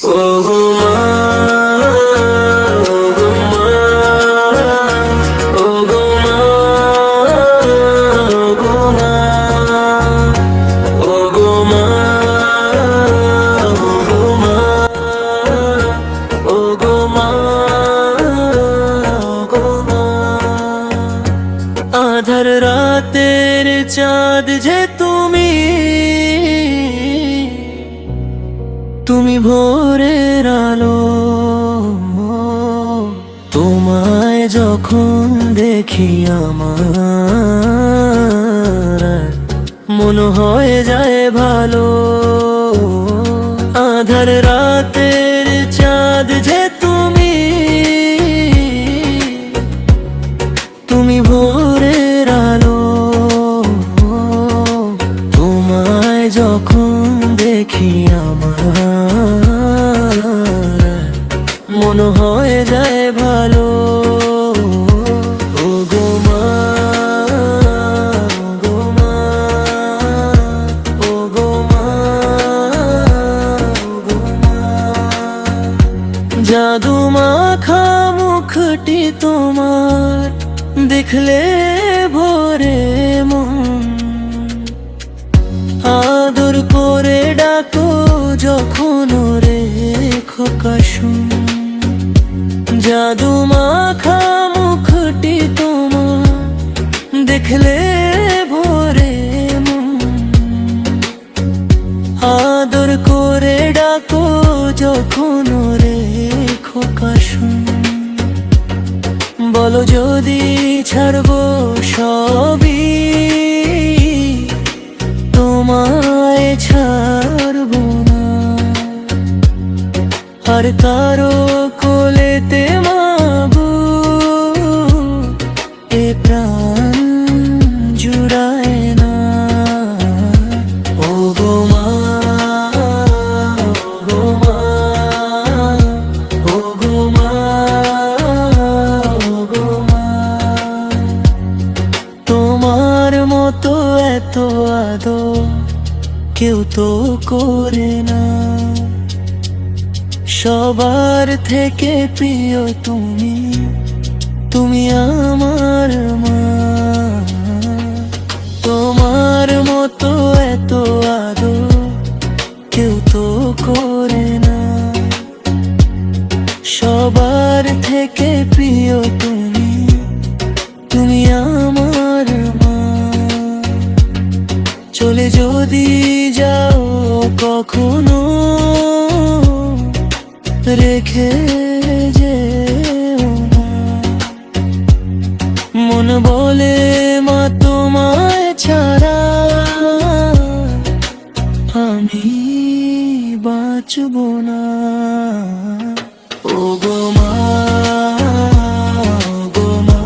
ও গো মা, ও গো মা, ও গো মা, ও গো মা, ও গো মা, ও গো মা, ও গো মা, ও গো মা। আধার রাতের চাঁদ যে তুমি, তুমি ভোরের আলো। তোমায় যখন দেখি আমার মন হয়ে যায় ভালো। আধার রাতের চাঁদ যে তুমি, তুমি ভোরের আলো। তোমায় যখন দেখি আমার মন হয়ে যায় ভালো। ও গো মা, ও গো মা, ও গো মা, ও গো মা। জাদু মাখা মুখটি তোমার দেখলে ভোরে মন। আদর করে ডাকো যখন রে খোকা শুন। জাদু মাখা মুখটি তোমার দেখলে ভোরে মন। আদর করে ডাকো যখন রে খোকা শুন। বলো যদি ছাড়বো সবই, তোমায় ছাড়বো না। আর কারো কোলেতে মাগো এ প্রাণ জুড়ায় না। ও গো মা, ও গো মা, ও গো মা, ও গো মা। তোমার মতো এত আদর কেউ তো করে না। সবার থেকে প্রিয় তুমি, তুমি আমার মা। তোমার মতো এত আদর কেউ তো করে না। সবার থেকে প্রিয় তুমি, তুমি আমার মা। চলে যদি যাও কখনো, রেখে যেও না। মন বলে মা তোমায় ছাড়া আমি বাঁচব না। ও গো মা, ও গো মা,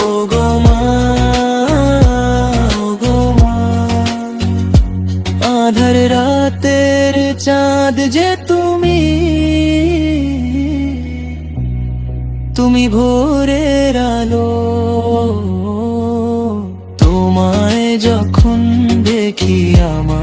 ও গো মা, ও গো মা। আধার রাতের চাঁদ যে তুমি, তুমি ভোরের আলো। তোমায় যখন দেখি আমার